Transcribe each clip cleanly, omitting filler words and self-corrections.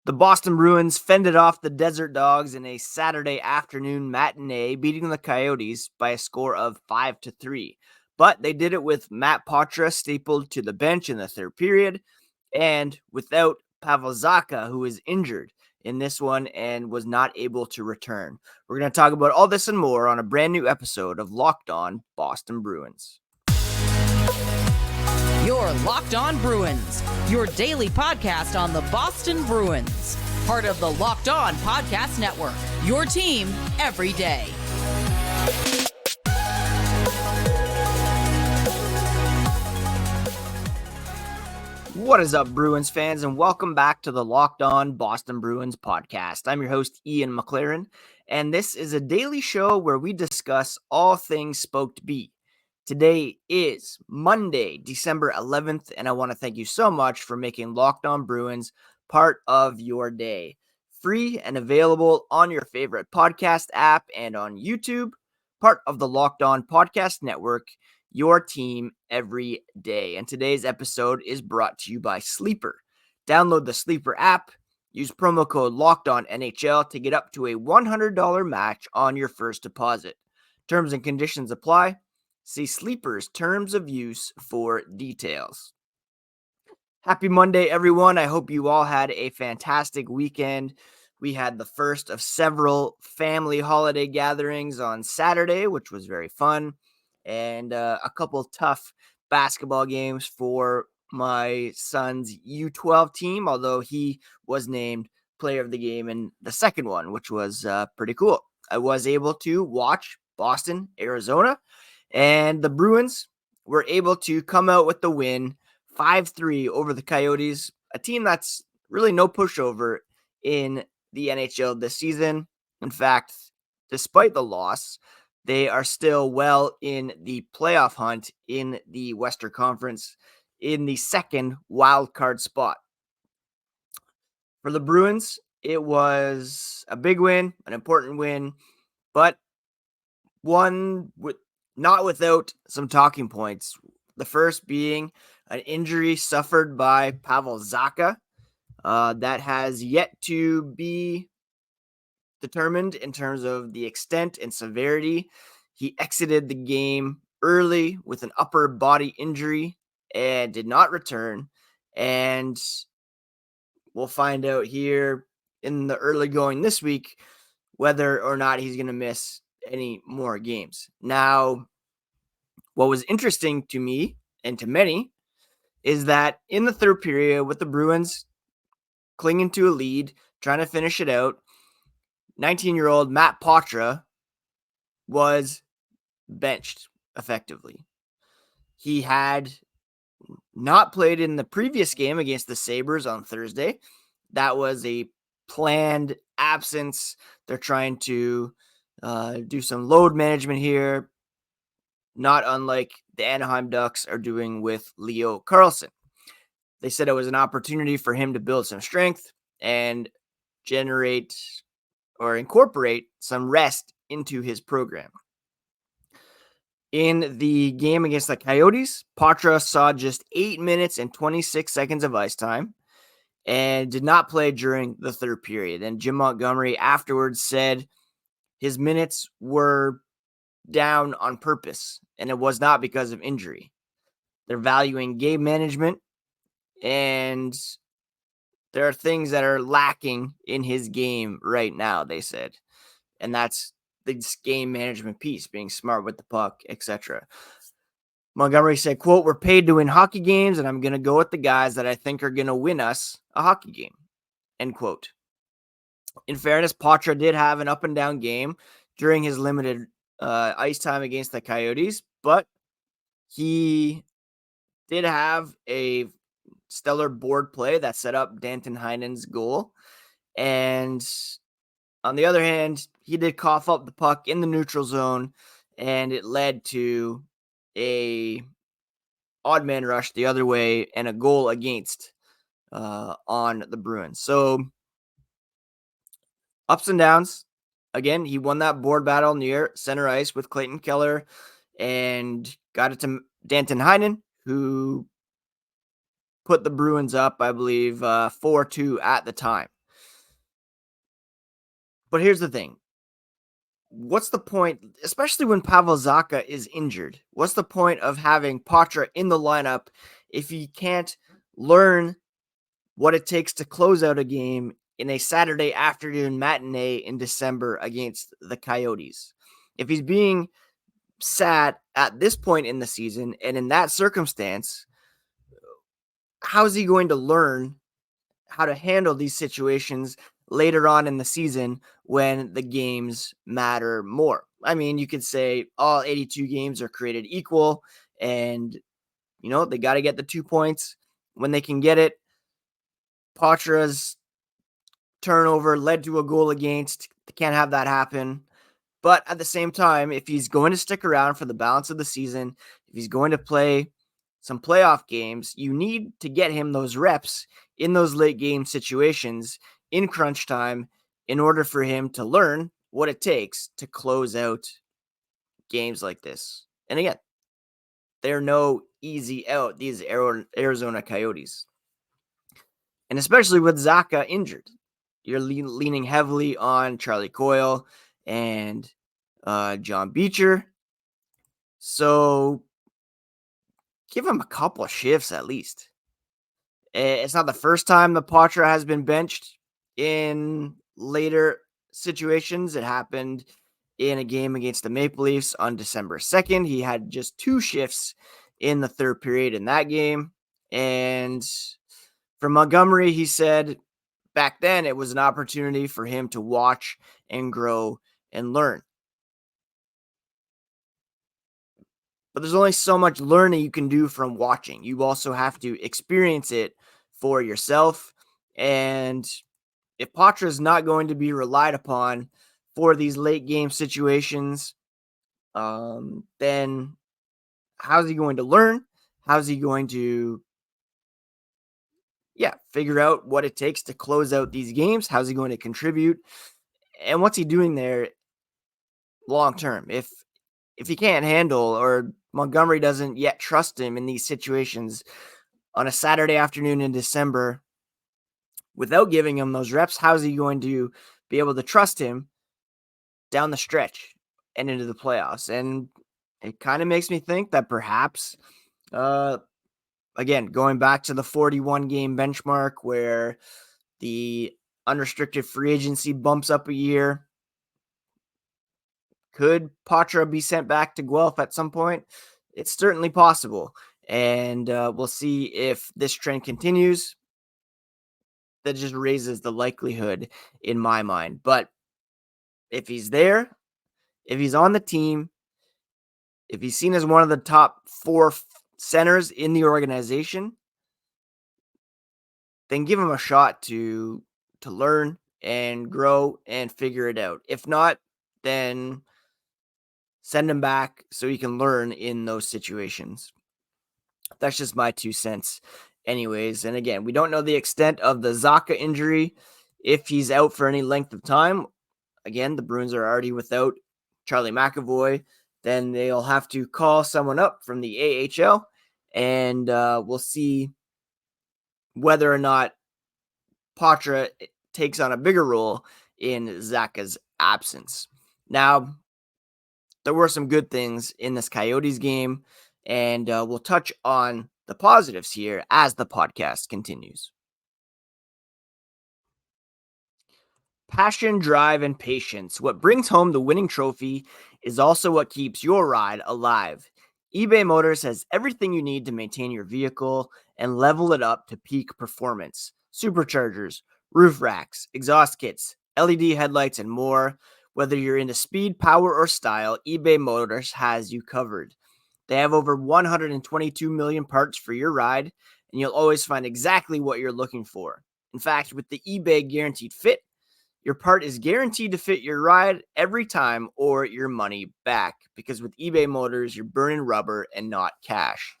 The Boston Bruins fended off the Desert Dogs in a Saturday afternoon matinee, beating the Coyotes by a score of 5-3. But they did it with Matt Poitras stapled to the bench in the third period and without Pavel Zacha, who is injured in this one and was not able to return. We're going to talk about all this and more on a brand new episode of Locked On Boston Bruins. You're Locked On Bruins, your daily podcast on the Boston Bruins. Part of the Locked On Podcast Network, your team every day. What is up, Bruins fans, and welcome back to the Locked On Boston Bruins podcast. I'm your host, Ian McLaren, and this is a daily show where we discuss all things Spoked B. Today is Monday, December 11th, and I want to thank you so much for making Locked On Bruins part of your day. Free and available on your favorite podcast app and on YouTube, part of the Locked On Podcast Network, your team every day. And today's episode is brought to you by Sleeper. Download the Sleeper app, use promo code LOCKEDONNHL to get up to a $100 match on your first deposit. Terms and conditions apply. See Sleeper's terms of use for details. Happy Monday, everyone. I hope you all had a fantastic weekend. We had the first of several family holiday gatherings on Saturday, which was very fun, and a couple tough basketball games for my son's U12 team, although he was named player of the game in the second one, which was pretty cool. I was able to watch Boston, Arizona, and the Bruins were able to come out with the win 5-3 over the Coyotes, a team that's really no pushover in the NHL this season. In fact, despite the loss, they are still well in the playoff hunt in the Western Conference in the second wild card spot. For the Bruins, it was a big win, an important win, but one with not without some talking points. The first being an injury suffered by Pavel Zacha that has yet to be determined in terms of the extent and severity. He exited the game early with an upper body injury and did not return. And we'll find out here in the early going this week whether or not he's going to miss any more games. Now, what was interesting to me and to many is that in the third period, with the Bruins clinging to a lead, trying to finish it out, 19-year-old Matt Poitras was benched effectively. He had not played in the previous game against the Sabres on Thursday. That was a planned absence. They're trying to do some load management here, not unlike the Anaheim Ducks are doing with Leo Carlsson. They said it was an opportunity for him to build some strength and generate or incorporate some rest into his program. In the game against the Coyotes, Poitras saw just 8 minutes and 26 seconds of ice time and did not play during the third period. And Jim Montgomery afterwards said his minutes were down on purpose, and it was not because of injury. They're valuing game management, and there are things that are lacking in his game right now, they said. And that's the game management piece, being smart with the puck, etc. Montgomery said, quote, "We're paid to win hockey games, and I'm going to go with the guys that I think are going to win us a hockey game," end quote. In fairness, Poitras did have an up and down game during his limited ice time against the Coyotes, but he did have a stellar board play that set up Danton Heinen's goal. And on the other hand, he did cough up the puck in the neutral zone, and it led to a odd man rush the other way and a goal against on the Bruins. So ups and downs. Again, he won that board battle near center ice with Clayton Keller and got it to Danton Heinen, who put the Bruins up, I believe, 4-2 at the time. But here's the thing. What's the point, especially when Pavel Zacha is injured? What's the point of having Poitras in the lineup if he can't learn what it takes to close out a game in a Saturday afternoon matinee in December against the Coyotes? If he's being sat at this point in the season and in that circumstance, how's he going to learn how to handle these situations later on in the season when the games matter more? I mean, you could say all 82 games are created equal and, they got to get the 2 points when they can get it. Poitras' turnover led to a goal against. They can't have that happen. But at the same time, if he's going to stick around for the balance of the season, if he's going to play some playoff games, you need to get him those reps in those late game situations in crunch time in order for him to learn what it takes to close out games like this. And again, they're no easy out, these Arizona Coyotes. And especially with Zacha injured, you're leaning heavily on Charlie Coyle and John Beecher. So give him a couple of shifts at least. It's not the first time the Poitras has been benched in later situations. It happened in a game against the Maple Leafs on December 2nd. He had just 2 shifts in the third period in that game. And for Montgomery, he said back then it was an opportunity for him to watch and grow and learn. But there's only so much learning you can do from watching. You also have to experience it for yourself. And if Poitras is not going to be relied upon for these late game situations, then how's he going to learn? How's he going to, figure out what it takes to close out these games? How's he going to contribute? And what's he doing there long term? If he can't handle, or Montgomery doesn't yet trust him in these situations on a Saturday afternoon in December without giving him those reps, how's he going to be able to trust him down the stretch and into the playoffs? And it kind of makes me think that perhaps, again, going back to the 41 game benchmark where the unrestricted free agency bumps up a year, could Poitras be sent back to Guelph at some point? It's certainly possible. And we'll see if this trend continues. That just raises the likelihood in my mind. But if he's there, if he's on the team, if he's seen as one of the top 4 centers in the organization, then give him a shot to learn and grow and figure it out. If not, then send him back so he can learn in those situations. That's just my 2 cents anyways. And again, we don't know the extent of the Zacha injury. If he's out for any length of time, again, the Bruins are already without Charlie McAvoy. Then they'll have to call someone up from the AHL, and we'll see whether or not Poitras takes on a bigger role in Zacha's absence. Now, there were some good things in this Coyotes game, and we'll touch on the positives here as the podcast continues. Passion, drive, and patience. What brings home the winning trophy is also what keeps your ride alive. eBay Motors has everything you need to maintain your vehicle and level it up to peak performance. Superchargers, roof racks, exhaust kits, LED headlights, and more. Whether you're into speed, power, or style, eBay Motors has you covered. They have over 122 million parts for your ride, and you'll always find exactly what you're looking for. In fact, with the eBay Guaranteed Fit, your part is guaranteed to fit your ride every time or your money back, because with eBay Motors, you're burning rubber and not cash.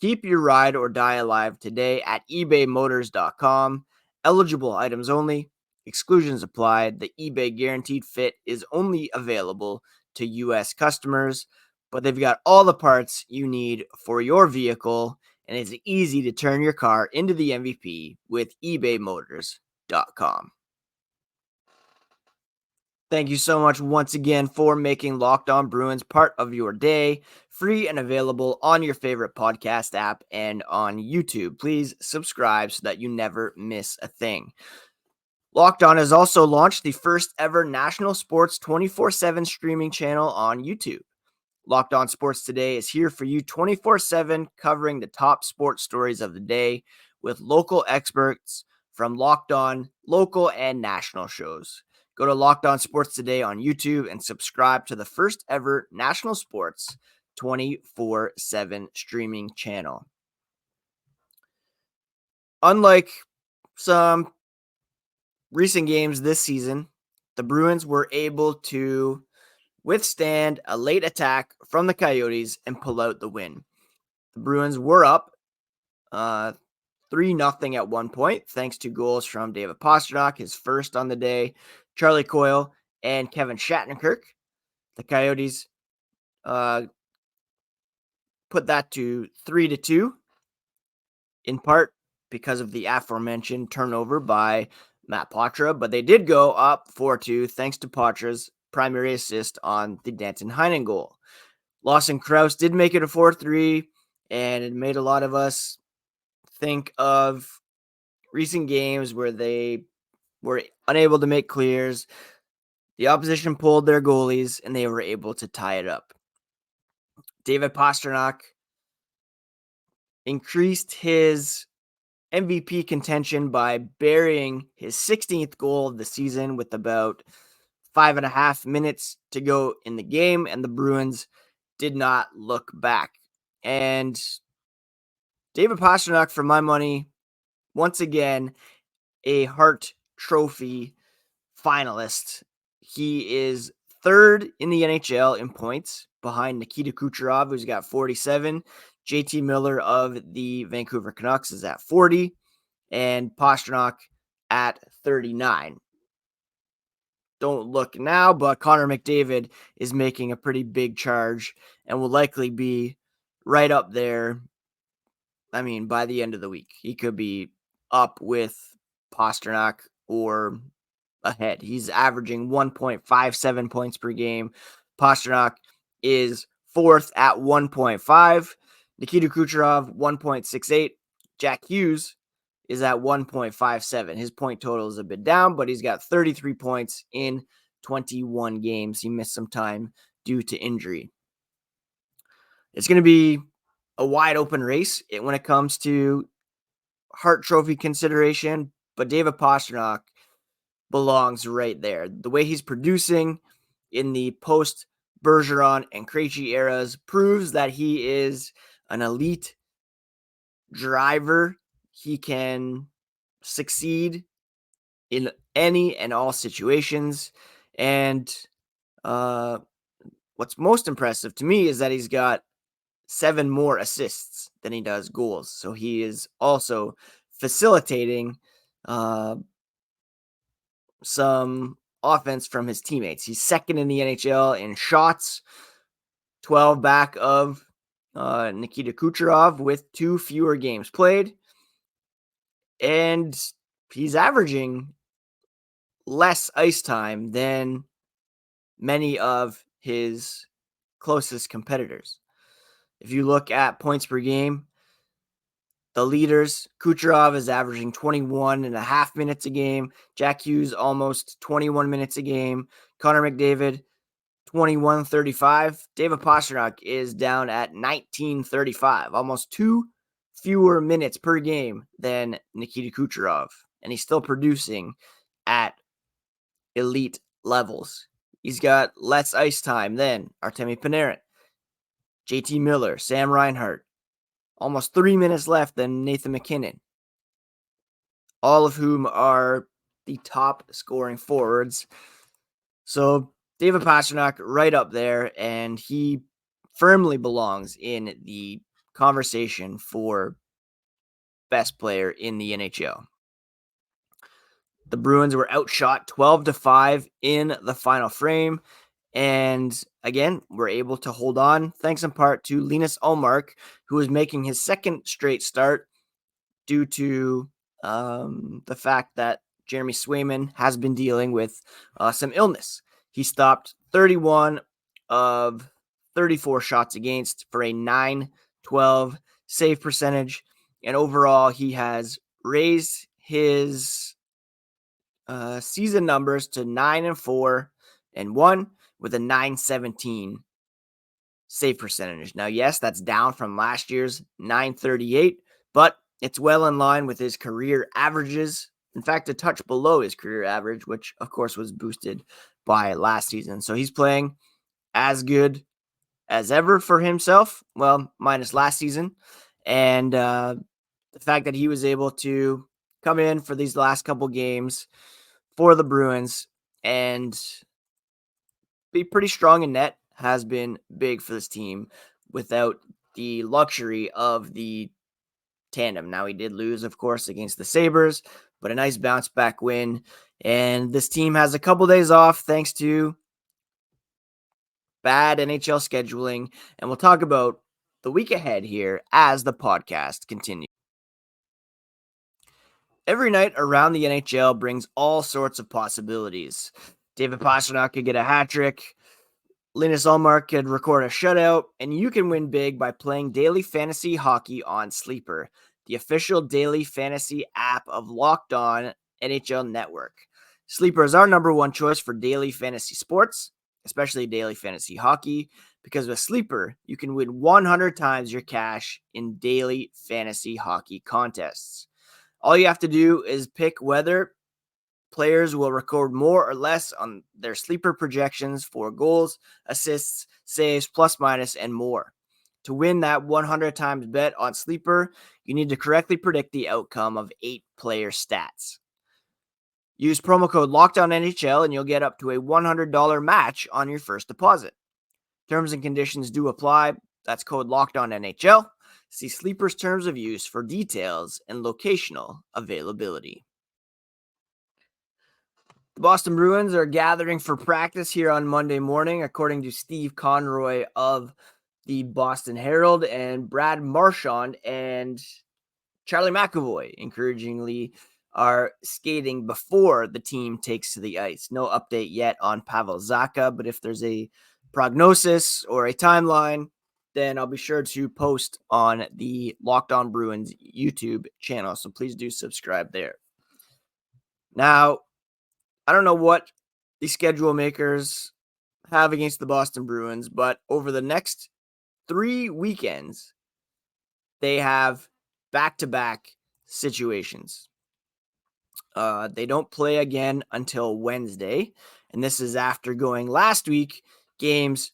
Keep your ride or die alive today at ebaymotors.com. Eligible items only. Exclusions apply. The eBay Guaranteed Fit is only available to U.S. customers, but they've got all the parts you need for your vehicle, and it's easy to turn your car into the MVP with ebaymotors.com. Thank you so much once again for making Locked On Bruins part of your day, free and available on your favorite podcast app and on YouTube. Please subscribe so that you never miss a thing. Locked On has also launched the first ever national sports 24/7 streaming channel on YouTube. Locked On Sports Today is here for you 24/7, covering the top sports stories of the day with local experts from Locked On local and national shows. Go to Locked On Sports Today on YouTube and subscribe to the first ever national sports 24/7 streaming channel. Unlike some recent games this season, the Bruins were able to withstand a late attack from the Coyotes and pull out the win. The Bruins were up 3-0 at one point, thanks to goals from David Pastrnak, his first on the day, Charlie Coyle, and Kevin Shattenkirk. The Coyotes put that to 3-2, in part because of the aforementioned turnover by Matt Poitras, but they did go up 4-2 thanks to Poitras' primary assist on the Danton Heinen goal. Lawson Krause did make it a 4-3, and it made a lot of us think of recent games where they were unable to make clears. The opposition pulled their goalies, and they were able to tie it up. David Pastrnak increased his MVP contention by burying his 16th goal of the season with about 5.5 minutes to go in the game, and the Bruins did not look back. And David Pastrnak, for my money, once again, a Hart Trophy finalist. He is third in the NHL in points behind Nikita Kucherov, who's got 47. JT Miller of the Vancouver Canucks is at 40, and Pastrnak at 39. Don't look now, but Connor McDavid is making a pretty big charge and will likely be right up there. I mean, by the end of the week, he could be up with Pastrnak or ahead. He's averaging 1.57 points per game. Pastrnak is fourth at 1.5. Nikita Kucherov, 1.68. Jack Hughes is at 1.57. His point total is a bit down, but he's got 33 points in 21 games. He missed some time due to injury. It's going to be a wide open race when it comes to Hart Trophy consideration, but David Pastrnak belongs right there. The way he's producing in the post Bergeron and Krejci eras proves that he is an elite driver. He can succeed in any and all situations. And what's most impressive to me is that he's got 7 more assists than he does goals. So he is also facilitating some offense from his teammates. He's second in the NHL in shots, 12 back of Nikita Kucherov with 2 fewer games played. And he's averaging less ice time than many of his closest competitors. If you look at points per game, the leaders, Kucherov is averaging 21.5 minutes a game. Jack Hughes, almost 21 minutes a game. Connor McDavid, 21.35. David Pastrnak is down at 19.35, almost 2 fewer minutes per game than Nikita Kucherov. And he's still producing at elite levels. He's got less ice time than Artemi Panarin, JT Miller, Sam Reinhart. Almost 3 minutes left than Nathan MacKinnon. All of whom are the top scoring forwards. So David Pastrnak right up there, and he firmly belongs in the conversation for best player in the NHL. The Bruins were outshot 12-5 in the final frame, and again, were able to hold on, thanks in part to Linus Ullmark, who is making his second straight start due to the fact that Jeremy Swayman has been dealing with some illness. He stopped 31 of 34 shots against for a .912 save percentage. And overall, he has raised his season numbers to 9-4-1 with a .917 save percentage. Now, yes, that's down from last year's .938, but it's well in line with his career averages. In fact, a touch below his career average, which of course was boosted by last season. So he's playing as good as ever for himself. Well, minus last season. And the fact that he was able to come in for these last couple games for the Bruins and be pretty strong in net has been big for this team without the luxury of the tandem. Now, he did lose, of course, against the Sabres, but a nice bounce back win. And this team has a couple days off thanks to bad NHL scheduling. And we'll talk about the week ahead here as the podcast continues. Every night around the NHL brings all sorts of possibilities. David Pastrnak could get a hat trick. Linus Ullmark could record a shutout, and you can win big by playing daily fantasy hockey on Sleeper, the official daily fantasy app of Locked On NHL Network. Sleeper is our number one choice for daily fantasy sports, especially daily fantasy hockey, because with Sleeper, you can win 100 times your cash in daily fantasy hockey contests. All you have to do is pick whether players will record more or less on their sleeper projections for goals, assists, saves, plus minus, and more. To win that 100 times bet on Sleeper, you need to correctly predict the outcome of 8 player stats. Use promo code LOCKEDONNHL and you'll get up to a $100 match on your first deposit. Terms and conditions do apply. That's code LOCKEDONNHL. See Sleeper's terms of use for details and locational availability. The Boston Bruins are gathering for practice here on Monday morning, according to Steve Conroy of the Boston Herald, and Brad Marchand and Charlie McAvoy encouragingly are skating before the team takes to the ice. No update yet on Pavel Zacha, but if there's a prognosis or a timeline, then I'll be sure to post on the Locked On Bruins YouTube channel. So please do subscribe there. Now, I don't know what the schedule makers have against the Boston Bruins, but over the next 3 weekends, they have back-to-back situations. They don't play again until Wednesday, and this is after going last week games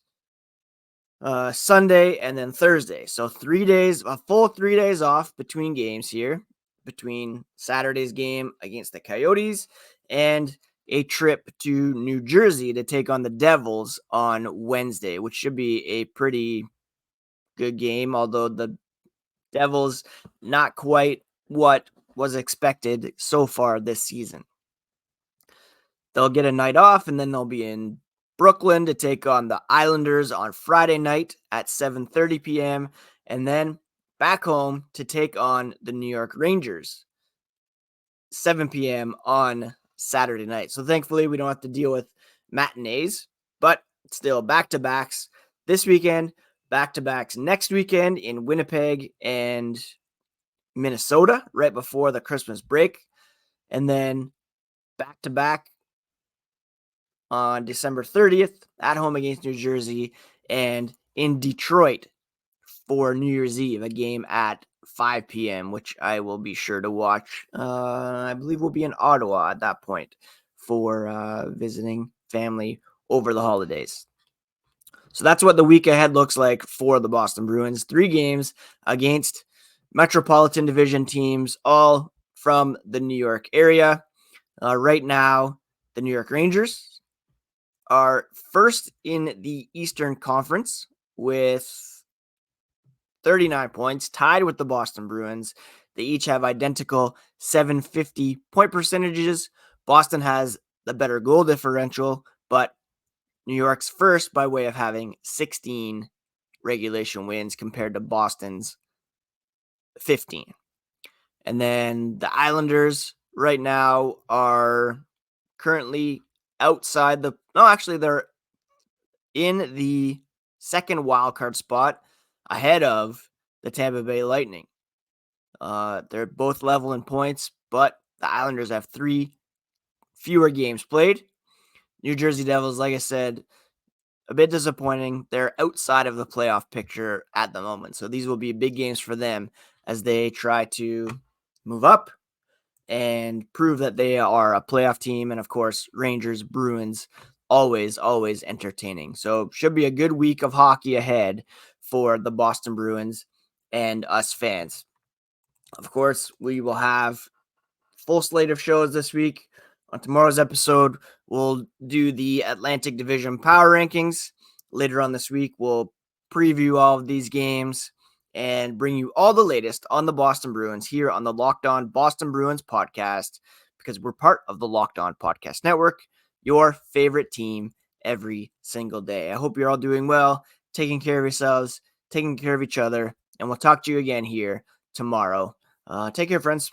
Sunday and then Thursday. So 3 days, a full 3 days off between games here, between Saturday's game against the Coyotes and a trip to New Jersey to take on the Devils on Wednesday, which should be a pretty good game, although the Devils not quite what was expected so far this season. They'll get a night off, and then they'll be in Brooklyn to take on the Islanders on Friday night at 7:30 p.m., and then back home to take on the New York Rangers, 7 p.m. on Saturday night. So thankfully, we don't have to deal with matinees, but still back-to-backs this weekend, back-to-backs next weekend in Winnipeg and Minnesota right before the Christmas break, and then back-to-back on December 30th at home against New Jersey and in Detroit for New Year's Eve, a game at 5 p.m., which I will be sure to watch. I believe we'll be in Ottawa at that point for visiting family over the holidays. So that's what the week ahead looks like for the Boston Bruins. 3 games against Metropolitan Division teams, all from the New York area. Right now, the New York Rangers are first in the Eastern Conference with 39 points, tied with the Boston Bruins. They each have identical 750 point percentages. Boston has the better goal differential, but New York's first by way of having 16 regulation wins compared to Boston's 15. And then the Islanders right now are currently they're in the second wildcard spot ahead of the Tampa Bay Lightning. They're both level in points, but the Islanders have 3 fewer games played. New Jersey Devils, like I said, a bit disappointing. They're outside of the playoff picture at the moment. So these will be big games for them as they try to move up and prove that they are a playoff team. And of course, Rangers, Bruins, always entertaining. So should be a good week of hockey ahead for the Boston Bruins and us fans. Of course, we will have full slate of shows this week. On tomorrow's episode, we'll do the Atlantic Division Power Rankings. Later on this week, we'll preview all of these games and bring you all the latest on the Boston Bruins here on the Locked On Boston Bruins podcast, because we're part of the Locked On Podcast Network, your favorite team every single day. I hope you're all doing well, taking care of yourselves, taking care of each other, and we'll talk to you again here tomorrow. Take care, friends.